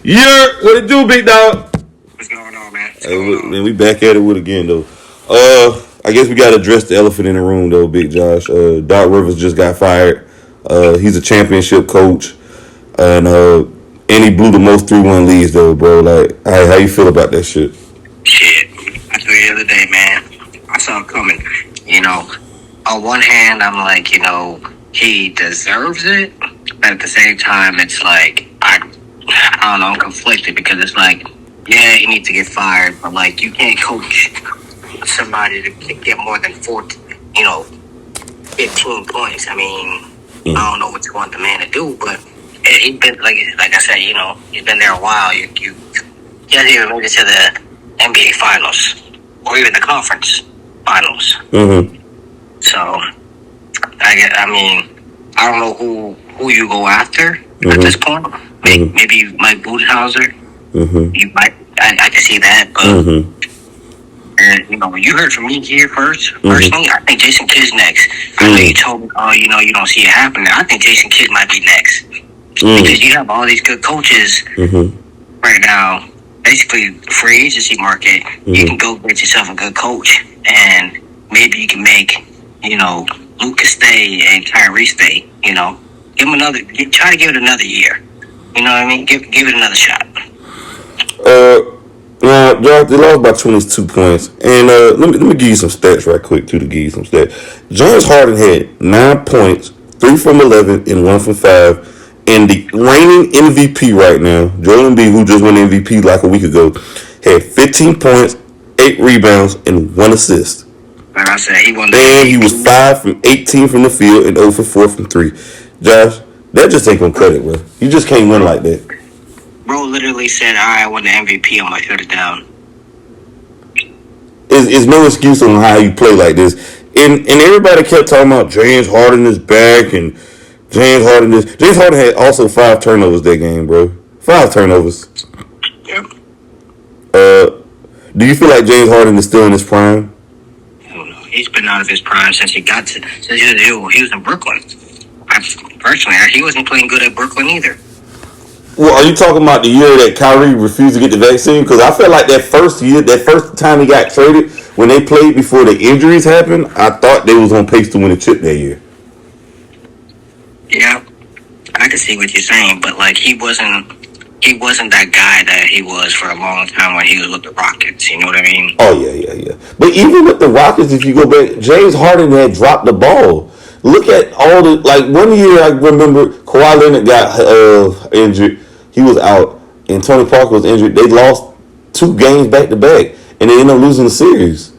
Yeah, what it do, big dog? What's going on, man? What's Hey, going look, on? man, we back at it with again though. I guess we gotta address the elephant in the room though, Big Josh. Doc Rivers just got fired. He's a championship coach, and he blew the most 3-1 leads though, bro. Like, how you feel about that shit? Shit. I told you the other day, man. I saw it coming. You know, on one hand, I'm like, he deserves it. But at the same time, it's like, I don't know, I'm conflicted because it's like, yeah, he needs to get fired, but like, you can't coach somebody to get more than 15 points. I mean, I don't know what you want the man to do, but he's been, like I said, he's been there a while. He hasn't even made it to the NBA Finals or even the conference finals. Mm-hmm. So, I mean, I don't know who you go after at this point. Maybe Mike Budenholzer. You might, I can see that, but you heard from me here first. Personally, I think Jason Kidd's next. I know you told me, you don't see it happening. I think Jason Kidd might be next because you have all these good coaches right now. Basically, the free agency market. You can go get yourself a good coach, and maybe you can make Lucas stay and Kyrie stay. Give him try to give it another year. You know what I mean? Give it another shot. Now, Josh, they lost by 22 points. And let me give you some stats right quick, too, to give you some stats. James Harden had 9 points, 3 from 11, and 1 from 5. And the reigning MVP right now, Joel Embiid, who just won MVP like a week ago, had 15 points, 8 rebounds, and 1 assist. Like I said, he won the And MVP. he was 5 from 18 from the field and 0 for 4 from 3. Josh, that just ain't gonna cut it, bro. You just can't win like that. Bro literally said, I won the MVP. I'm going to shut it down. It's no excuse on how you play like this. And everybody kept talking about James Harden is back and James Harden had also 5 turnovers that game, bro. 5 turnovers. Yep. Do you feel like James Harden is still in his prime? I don't know. He's been out of his prime since he was in Brooklyn. Personally, he wasn't playing good at Brooklyn either. Well, are you talking about the year that Kyrie refused to get the vaccine? Because I felt like that first time he got traded, when they played before the injuries happened, I thought they was on pace to win a chip that year. Yeah, I can see what you're saying, but like he wasn't that guy that he was for a long time when he was with the Rockets. You know what I mean? Oh yeah. But even with the Rockets, if you go back, James Harden had dropped the ball. Look at all the, like, one year I remember Kawhi Leonard got injured. He was out, and Tony Parker was injured. They lost 2 games back to back, and they ended up losing the series.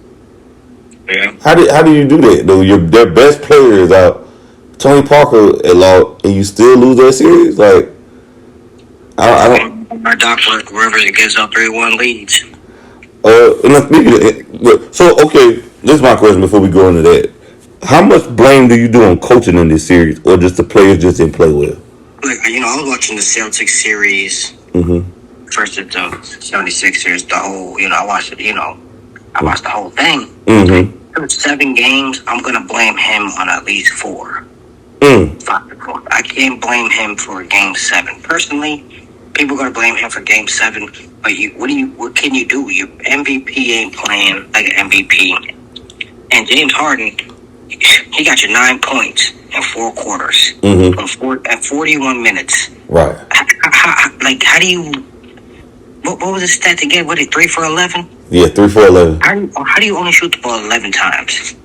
Yeah. How do you do that though? Their best player is out. Tony Parker at law, and you still lose that series? Like, I don't. Our Doc Rivers gives up 3-1 leads. And I'm speaking so okay, this is my question before we go into that. How much blame do you do on coaching in this series, or just the players just didn't play well? Like, I was watching the Celtics series. First of the 76ers, the whole, I watched it, I watched the whole thing. It was 7 games. I'm going to blame him on at least 4. 5 to 4. I can't blame him for game 7. Personally, people are going to blame him for game 7. But what can you do? Your MVP ain't playing like an MVP. And James Harden, he got you 9 points in 4 quarters. At 41 minutes. Right. How do you... What was the stat again? What, 3 for 11? Yeah, 3 for 11. How do you only shoot the ball 11 times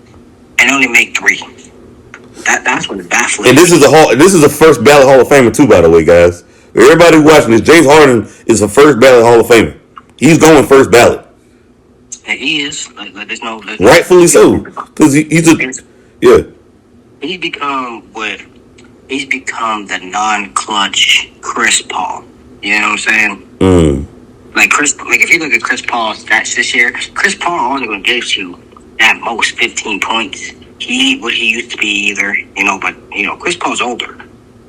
and only make 3? That's what baffling. And this is the first ballot Hall of Famer too, by the way, guys. Everybody watching this, James Harden is the first ballot Hall of Famer. He's going first ballot. And he is. There's no. Rightfully so, because he's He's become the non-clutch Chris Paul. You know what I'm saying? Like if you look at Chris Paul's stats this year, Chris Paul only going to give you at most 15 points. He ain't what he used to be either, but Chris Paul's older.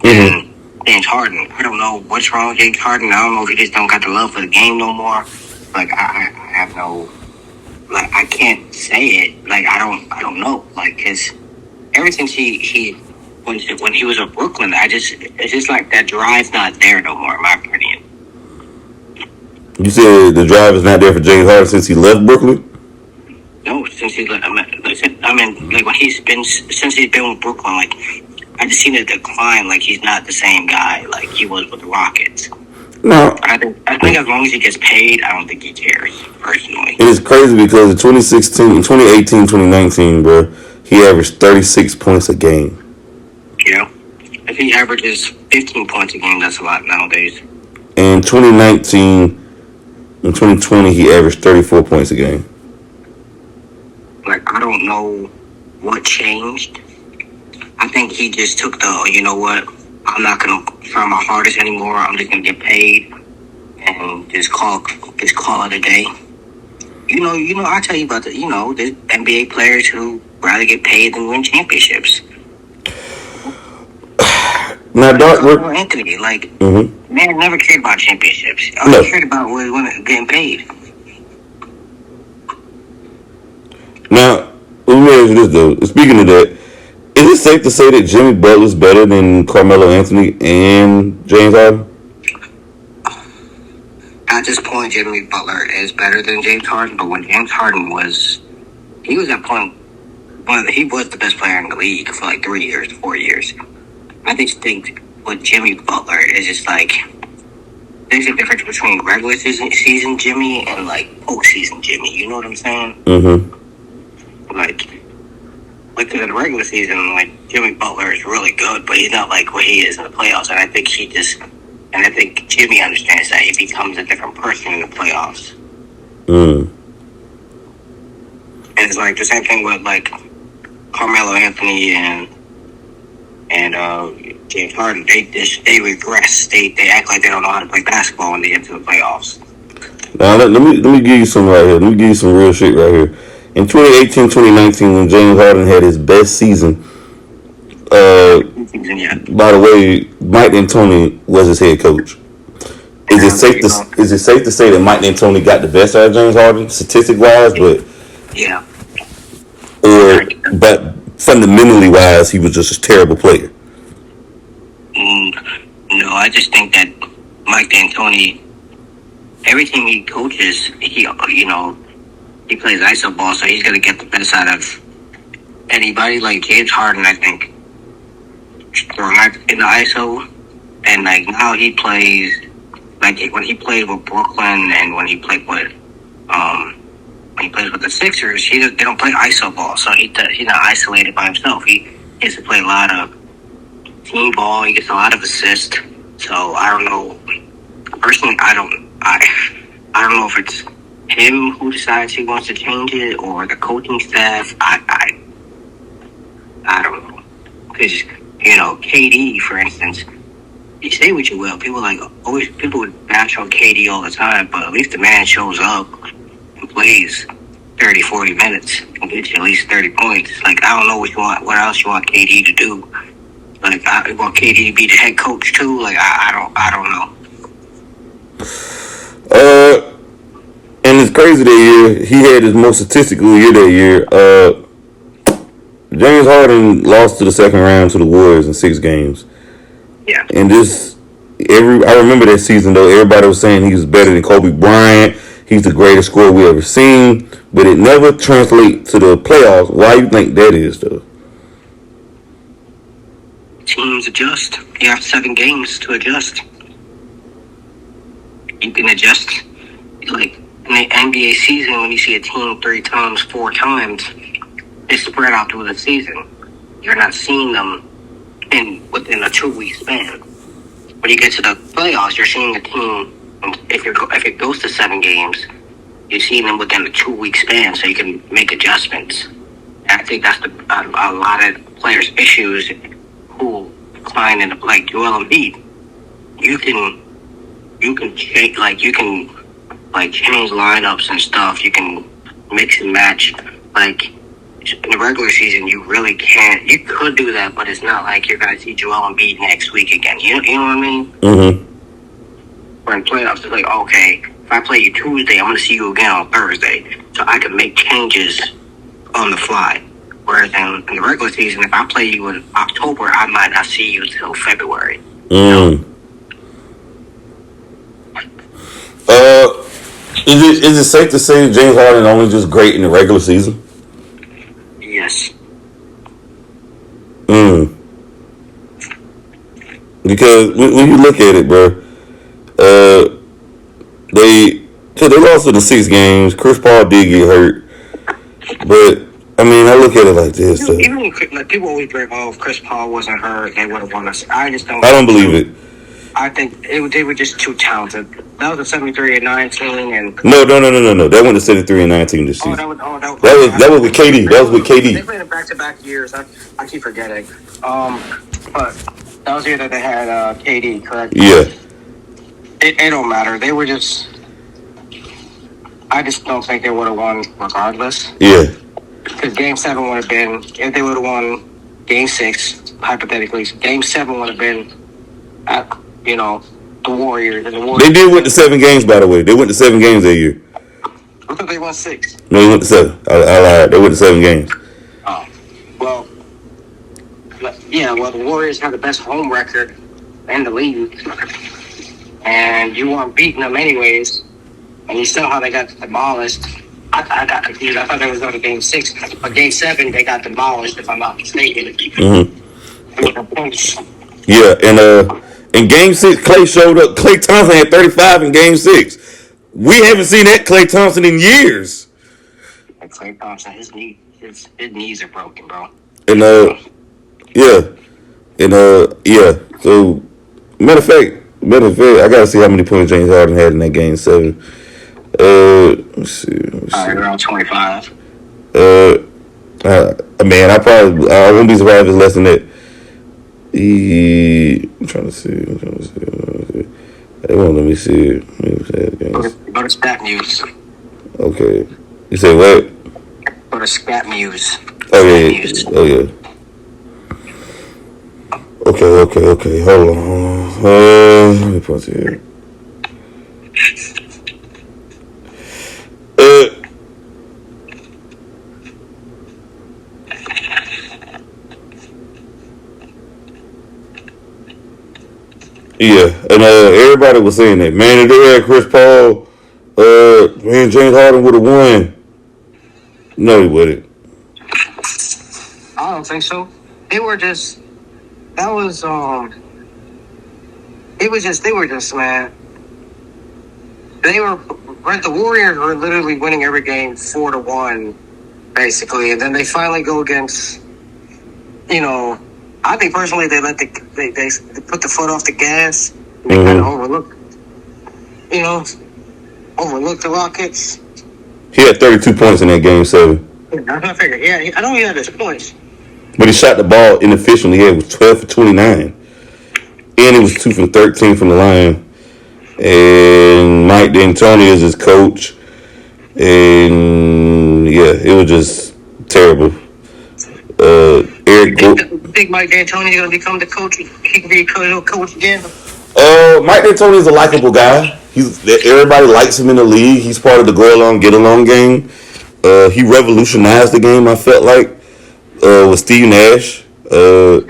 And James Harden, I don't know what's wrong with James Harden. I don't know if he just don't got the love for the game no more. Like I have no, like I can't say it. Like I don't know. Like cause ever since when he was at Brooklyn, it's just like that drive's not there no more, in my opinion. You said the drive is not there for James Harden since he left Brooklyn? No, since he's like, like when he's been since he's been with Brooklyn, like I just seen a decline. Like he's not the same guy like he was with the Rockets. No. I think as long as he gets paid, I don't think he cares personally. And it's crazy because in 2018, 2019, bro, he averaged 36 points a game. You know, if he averages 15 points a game, that's a lot nowadays. In 2019 and 2020, he averaged 34 points a game. Like, I don't know what changed. I think he just took the, you know what, I'm not going to try my hardest anymore. I'm just going to get paid and just call it a day. You know, I tell you about the NBA players who rather get paid than win championships. Now, Anthony, like, man never cared about championships. All he cared about was getting paid. Now, let me ask you this, though. Speaking of that, is it safe to say that Jimmy Butler's better than Carmelo Anthony and James Harden? At this point, Jimmy Butler is better than James Harden, but when James Harden he was at point, he was the best player in the league for like 3 years, 4 years. I just think with Jimmy Butler is just like, there's a difference between regular season Jimmy and like postseason Jimmy. You know what I'm saying? Mm-hmm. Like in the regular season, like Jimmy Butler is really good, but he's not like what he is in the playoffs. And I think Jimmy understands that he becomes a different person in the playoffs. And it's like the same thing with like Carmelo Anthony and James Harden. They regress. They act like they don't know how to play basketball when they get to the playoffs. Now let me give you some right here. Let me give you some real shit right here. In 2018-2019, when James Harden had his best season, by the way, Mike D'Antoni was his head coach. Is it safe to say that Mike D'Antoni got the best out of James Harden, statistic wise, but but fundamentally wise, he was just a terrible player? No, I just think that Mike D'Antoni, everything he coaches, he plays iso ball, so he's gonna get the best out of anybody. Like James Harden, I think, thrived in the iso, and like now he plays like when he played with Brooklyn and when he played with when he plays with the Sixers, they don't play iso ball, so he's not isolated by himself. He gets to play a lot of team ball. He gets a lot of assists. So I don't know. Personally, I don't know if it's him who decides he wants to change it or the coaching staff. I don't know. Because KD, for instance, you say what you will. People would bash on KD all the time, but at least the man shows up and plays 30, 40 minutes and gets you at least 30 points. Like, I don't know what else you want KD to do. Like, I want KD to be the head coach too. Like, I don't know. And it's crazy that year. He had his most statistical year that year. James Harden lost to the second round to the Warriors in 6 games. Yeah. And I remember that season though. Everybody was saying he was better than Kobe Bryant. He's the greatest scorer we ever seen. But it never translates to the playoffs. Why do you think that is though? Teams adjust. You have 7 games to adjust. You can adjust, like in the NBA season, when you see a team 3 times, 4 times, it's spread out through the season. You're not seeing them within a 2-week span. When you get to the playoffs, you're seeing a team. If it goes to 7 games, you're seeing them within a 2-week span, so you can make adjustments. And I think that's a lot of players' issues who decline in like Joel Embiid. You can change change lineups and stuff. You can mix and match. Like in the regular season, you really can't. You could do that, but it's not like you're gonna see Joel Embiid next week again. You know what I mean? Mm-hmm. Or in playoffs, it's like, okay, if I play you Tuesday, I'm gonna see you again on Thursday, so I can make changes on the fly. Whereas in the regular season, if I play you in October, I might not see you until February. Is it safe to say James Harden only just great in the regular season? Yes. Mm. Because when you look at it, bro, uh, they lost in the 6 games. Chris Paul did get hurt, but I mean, I look at it like this. Even like people always bring, oh, if Chris Paul wasn't hurt, they would have won us. I just don't. I don't believe it. I think they were just too talented. That was a 73-19, and no. That went to 73-19 this season. That was with KD. That was with KD. They played in back-to-back years. I keep forgetting. But that was the year that they had KD, correct? Yeah. It don't matter. They were just. I just don't think they would have won regardless. Yeah. Because Game 7 would have been, if they would have won Game 6, hypothetically, Game 7 would have been at, the Warriors. They did win the 7 games, by the way. They went to 7 games that year. I thought they won 6. No, they went to 7. I lied. They went to 7 games. Oh. Well, the Warriors have the best home record in the league. And you weren't beating them anyways. And you saw how they got demolished. I got confused. I thought they was going to Game 6. But Game 7, they got demolished, if I'm not mistaken. Mm-hmm. Yeah, and in Game 6, Klay showed up. Klay Thompson had 35 in Game 6. We haven't seen that Klay Thompson in years. And Klay Thompson, his knees are broken, bro. And yeah. So matter of fact, I gotta see how many points James Harden had in that Game 7. Let's see. All right, around 25. Man, I won't be surprised if it's less than that. I'm trying to see. They won't let me see it. Go to Stat News. Okay. You say what? Go to Stat News. Oh yeah. Okay. Hold on. Let me pause here. Yeah, and everybody was saying that, man, if they had Chris Paul, man, James Harden would have won. No, he wouldn't. I don't think so. They were just, that was, they were just, man. The Warriors were literally winning every game 4-1, basically, and then they finally go against, I think personally they put the foot off the gas. And they kind of overlooked the Rockets. He had 32 points in that Game 7. I figured, I know he had his points. But he shot the ball inefficiently. He was 12 for 29. And he was 2 for 13 from the line. And Mike D'Antoni is his coach. And, yeah, it was just terrible. You think Mike D'Antoni is going to become the coach? He can be a coach again? Mike D'Antoni is a likable guy. Everybody likes him in the league. He's part of the go along, get along game. He revolutionized the game, I felt like, with Steve Nash. So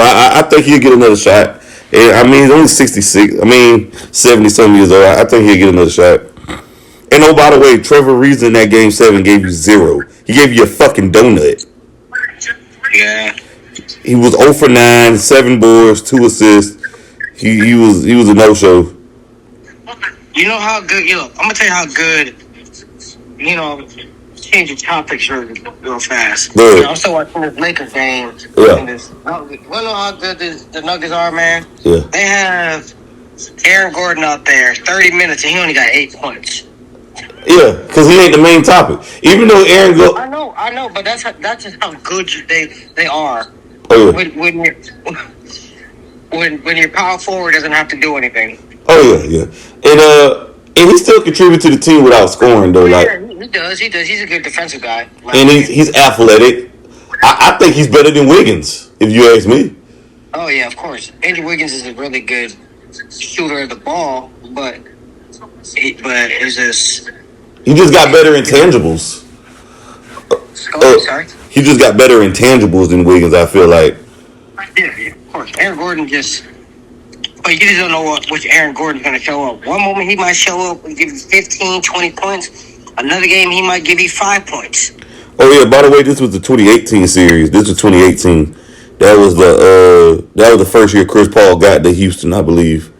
I think he'll get another shot. And, I mean, he's only 66. 70-something years old. I think he'll get another shot. And oh, by the way, Trevor Reason in that Game 7 gave you 0. He gave you a fucking donut. Yeah. He was 0 for 9, 7 boards, 2 assists. He was a no-show. You know how good, I'm going to tell you how good, change the topics real fast. I'm still watching this Lakers game. Yeah. Want to know how good the Nuggets are, man? Yeah. They have Aaron Gordon out there, 30 minutes, and he only got 8 points. Yeah, because he ain't the main topic. Even though Aaron I know, but that's just how good they are. Oh, yeah. When your power forward doesn't have to do anything. Oh yeah. And he still contributes to the team without scoring though. Yeah, he does. He's a good defensive guy. And he's athletic. I think he's better than Wiggins, if you ask me. Oh yeah, of course. Andrew Wiggins is a really good shooter of the ball, but it's just he just got better intangibles. Sorry? He just got better intangibles than Wiggins, I feel like. Yeah, of course. Aaron Gordon just But you just don't know which Aaron Gordon's going to show up. One moment he might show up and give you 15, 20 points. Another game he might give you 5 points. Oh yeah, by the way, this was the 2018 series. This was 2018. That was the first year Chris Paul got to Houston, I believe.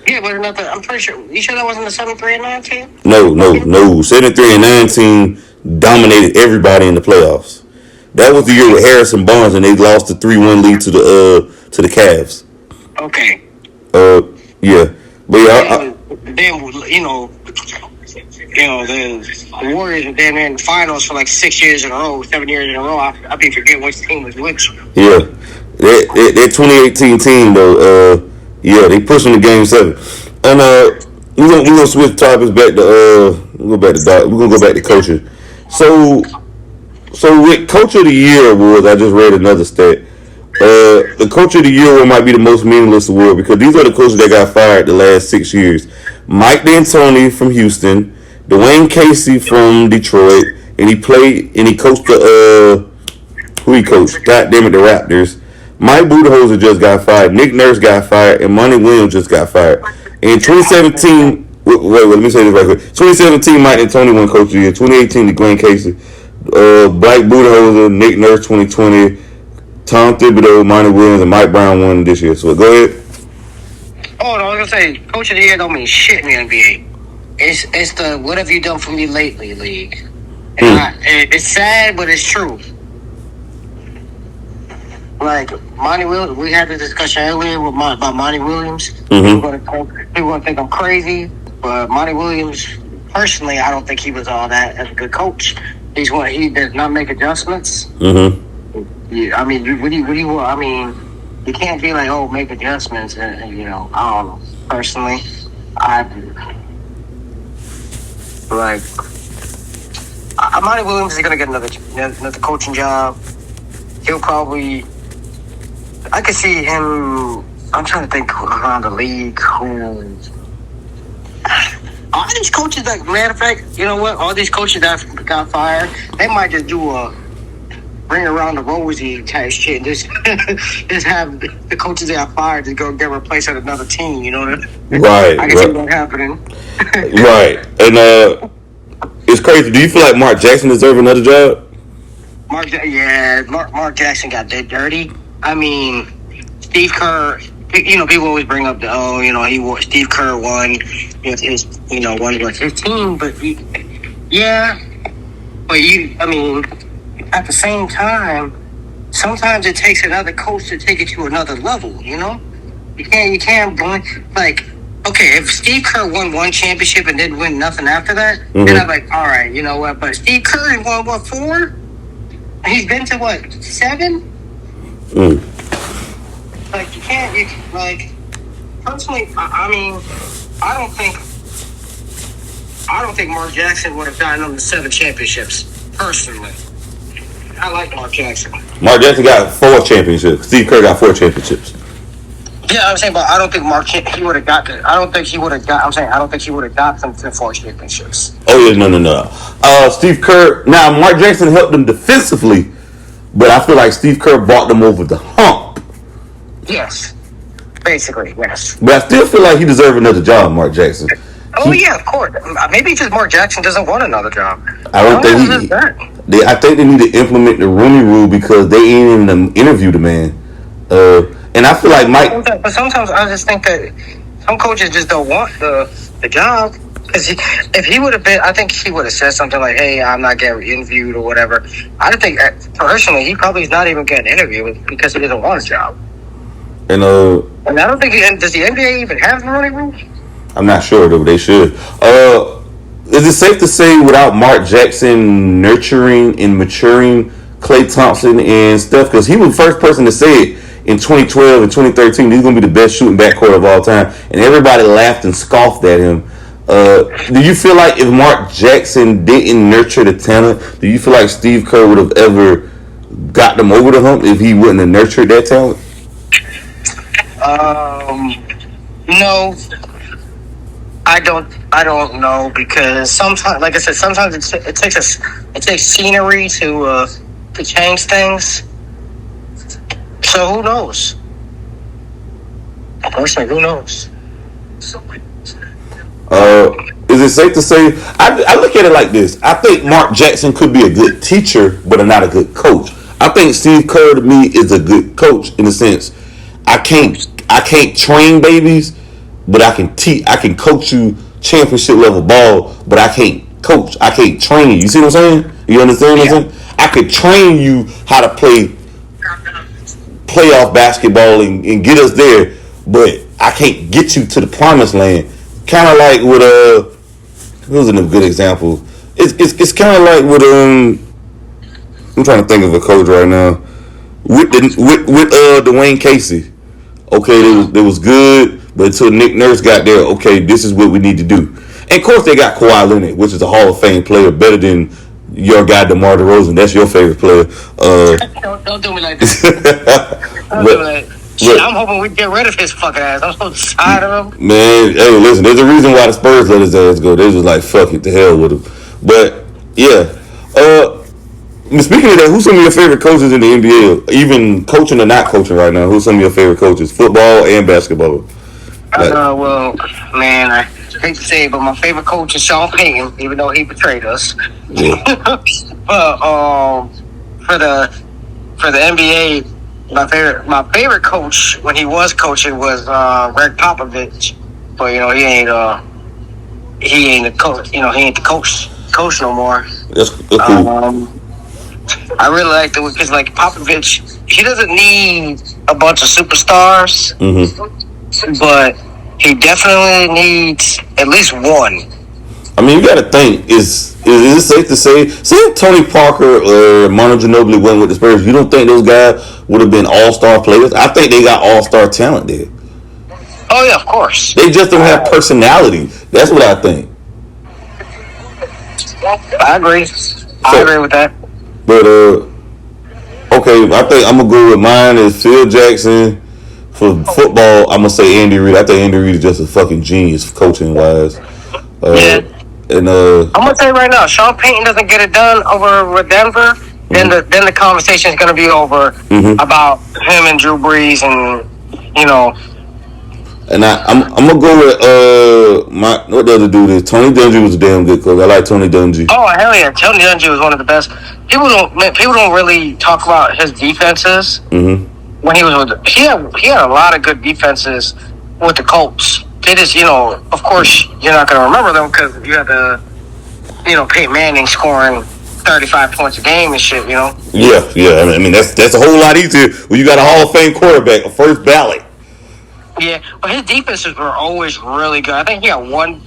Yeah, but I'm pretty sure. You sure that wasn't the 7-3 and 9 team? No. 7-3 and 9 team dominated everybody in the playoffs. That was the year with Harrison Barnes, and they lost the 3-1 lead to the Cavs. Okay. Yeah, but yeah. Then the Warriors were damn near in the finals for like 6 years in a row, 7 years in a row. I be forgetting which team was which. Yeah, that 2018 team though. Yeah, they pushed them to Game 7, and we gonna switch topics back to we're gonna go back to coaching. So with Coach of the Year awards, I just read another stat. The Coach of the Year award might be the most meaningless award because these are the coaches that got fired the last 6 years. Mike D'Antoni from Houston, Dwayne Casey from Detroit, and he coached who he coached? God damn it, the Raptors. Mike Budenholzer just got fired. Nick Nurse got fired, and Monty Williams just got fired. In 2017, wait, let me say this right quick. 2017, Mike D'Antoni won Coach of the Year. 2018, Dwayne Casey, Mike Budenholzer, Nick Nurse, 2020. Tom Thibodeau, Monty Williams, and Mike Brown won this year. So go ahead. Oh, no, I was gonna say, Coach of the Year don't mean shit in the NBA. It's the what have you done for me lately league. And it's sad, but it's true. Like Monty Williams, we had the discussion earlier about Monty Williams. People gonna think I'm crazy, but Monty Williams, personally, I don't think he was all that as a good coach. He did not make adjustments. Yeah, I mean, you can't be like, oh, make adjustments, and I don't know. Personally, Monty Williams is gonna get another coaching job. He'll probably, I could see him. I'm trying to think around the league who. All these coaches, like, matter of fact, you know what? All these coaches that got fired, they might just do a bring around the rosy type shit and just have the coaches that got fired to go get replaced at another team, you know what I mean? Right. I can see that happening. Right. And it's crazy. Do you feel like Mark Jackson deserves another job? Mark Jackson got that dirty. I mean, Steve Kerr, people always bring up Steve Kerr won with his team, but at the same time, sometimes it takes another coach to take it to another level, you can't blame, like, okay, if Steve Kerr won one championship and didn't win nothing after that, then I'm like, all right, you know what, but Steve Kerr won 4? He's been to 7? Like, personally, I don't think Mark Jackson would have gotten them to 7 championships, personally. I like Mark Jackson. Mark Jackson got 4 championships. Steve Kerr got 4 championships. Yeah, I'm saying, but I don't think he would have got them. I don't think he would have got them to 4 championships. Oh yeah, no. Steve Kerr. Now Mark Jackson helped them defensively, but I feel like Steve Kerr brought them over the hump. Yes, basically, yes. But I still feel like he deserves another job, Mark Jackson. Oh yeah, of course. Maybe it's just Mark Jackson doesn't want another job. I think they need to implement the Rooney Rule because they ain't even interview the man. And I feel like Mike. But sometimes I just think that some coaches just don't want the job. Because if he would have been, I think he would have said something like, "Hey, I'm not getting interviewed" or whatever. I think personally, he probably is not even getting interviewed because he doesn't want a job. And I don't think does the NBA even have the Rooney Rule? I'm not sure though. They should. Is it safe to say without Mark Jackson nurturing and maturing Klay Thompson and Steph, because he was the first person to say it in 2012 and 2013, he's going to be the best shooting backcourt of all time, and everybody laughed and scoffed at him. Do you feel like if Mark Jackson didn't nurture the talent, do you feel like Steve Kerr would have ever got them over the hump if he wouldn't have nurtured that talent? No. I don't know, because sometimes, like I said, sometimes it takes scenery to change things. So who knows? Personally, who knows? Is it safe to say? I look at it like this. I think Mark Jackson could be a good teacher, but not a good coach. I think Steve Kerr to me is a good coach in the sense I can't train babies, but I can teach. I can coach you championship level ball, but I can't coach. I can't train you. You see what I'm saying? You understand what I'm saying? I could train you how to play playoff basketball and get us there, but I can't get you to the promised land. Kind of like with who's a good example? It's kind of like with I'm trying to think of a coach right now with Dwayne Casey. Okay, they was good, but until Nick Nurse got there, okay, this is what we need to do. And of course, they got Kawhi Leonard, which is a Hall of Fame player, better than your guy DeMar DeRozan. That's your favorite player. Don't do me like that. Don't do that. Shit, I'm hoping we get rid of his fucking ass. I'm so tired of him. Man, hey, listen, there's a reason why the Spurs let his ass go. They was like, fuck it, to hell with him. But yeah, speaking of that, who's some of your favorite coaches in the NBA? Even coaching or not coaching right now, who's some of your favorite coaches, football and basketball? Well, man, I hate to say it, but my favorite coach is Sean Payton, even though he betrayed us. Yeah. But for the NBA, my favorite coach when he was coaching was Greg Popovich. But he ain't the coach. He ain't the coach no more. That's cool. I really like the because like Popovich, he doesn't need a bunch of superstars, but he definitely needs at least one. I mean, you got to think: is it safe to say if Tony Parker or Manu Ginobili went with the Spurs, you don't think those guys would have been all-star players? I think they got all-star talent there. Oh yeah, of course. They just don't have personality. That's what I think. I agree. I agree with that. But okay, I think I'm gonna go with mine is Phil Jackson. For football, I'm gonna say Andy Reid. I think Andy Reid is just a fucking genius coaching wise. Yeah. And I'm gonna tell you right now, Sean Payton doesn't get it done over with Denver, then the conversation is gonna be over about him and Drew Brees and And I'm gonna go with what the other dude is. Tony Dungy was a damn good coach. I like Tony Dungy. Oh hell yeah, Tony Dungy was one of the best. People don't really talk about his defenses. When he was with he had a lot of good defenses with the Colts. They just of course you're not gonna remember them because you had the Peyton Manning scoring 35 points a game and shit. Yeah. I mean that's a whole lot easier when you got a Hall of Fame quarterback, a first ballot. Yeah, but his defenses were always really good. I think he had one.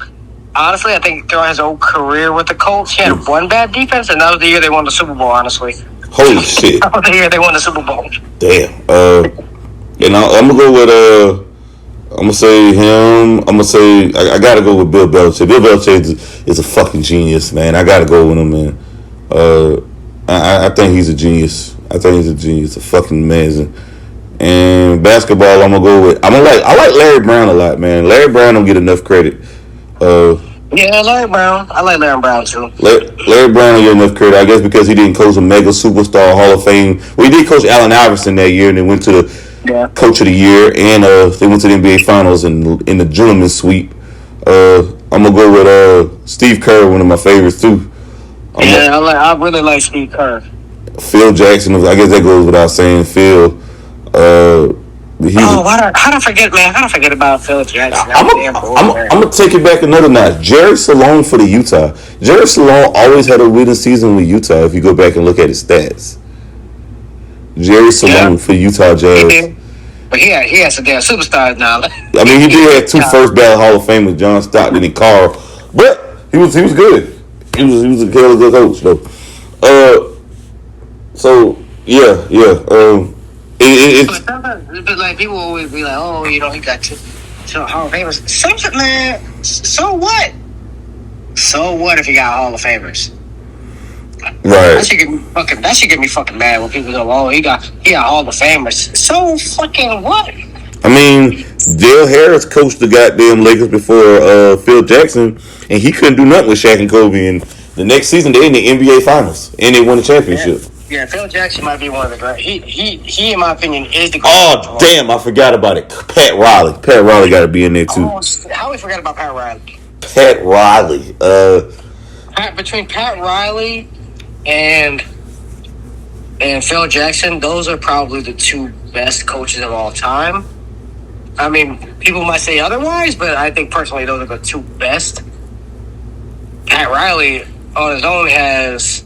Honestly, I think throughout his whole career with the Colts, he had one bad defense, and that was the year they won the Super Bowl. Honestly, holy shit! That was the year they won the Super Bowl. Damn. And I'm gonna go with I'm gonna say him. I'm gonna say I gotta go with Bill Belichick. Bill Belichick is a fucking genius, man. I gotta go with him, man. I think he's a genius. A fucking amazing. And basketball, I'm gonna go with. I like Larry Brown a lot, man. Larry Brown don't get enough credit. Yeah, Larry Brown. I like Larry Brown too. Larry Brown don't get enough credit, I guess, because he didn't coach a mega superstar Hall of Fame. Well, he did coach Allen Iverson that year, and then went to the Coach of the Year, and they went to the NBA Finals in the gentleman's sweep. I'm gonna go with Steve Kerr, one of my favorites too. I really like Steve Kerr. Phil Jackson, I guess that goes without saying. Phil. How'd I forget, man? How'd I forget about Phil Jackson? I'm gonna take it back another notch. Jerry Salone for the Utah. Jerry Salone always had a winning season with Utah. If you go back and look at his stats, Jerry Salone for Utah Jazz. But he has some damn superstars now. I mean, he did have 2 first ballot Hall of Famers, John Stockton and Carl, but he was good. He was a hell of a good coach though. So yeah. But like people always be like, oh, he got two Hall of Famers. Something, man. So what? So what if he got Hall of Famers? Right. That should get me fucking mad when people go, oh, he got Hall of Famers. So fucking what? I mean, Dale Harris coached the goddamn Lakers before Phil Jackson, and he couldn't do nothing with Shaq and Kobe. And the next season, they in the NBA Finals, and they won the championship. Yeah, Phil Jackson might be one of the great. He in my opinion, is the greatest. Oh, damn, I forgot about it. Pat Riley. Pat Riley got to be in there, too. Oh, how we forgot about Pat Riley? Pat Riley. Between Pat Riley and Phil Jackson, those are probably the two best coaches of all time. I mean, people might say otherwise, but I think personally those are the two best. Pat Riley on his own has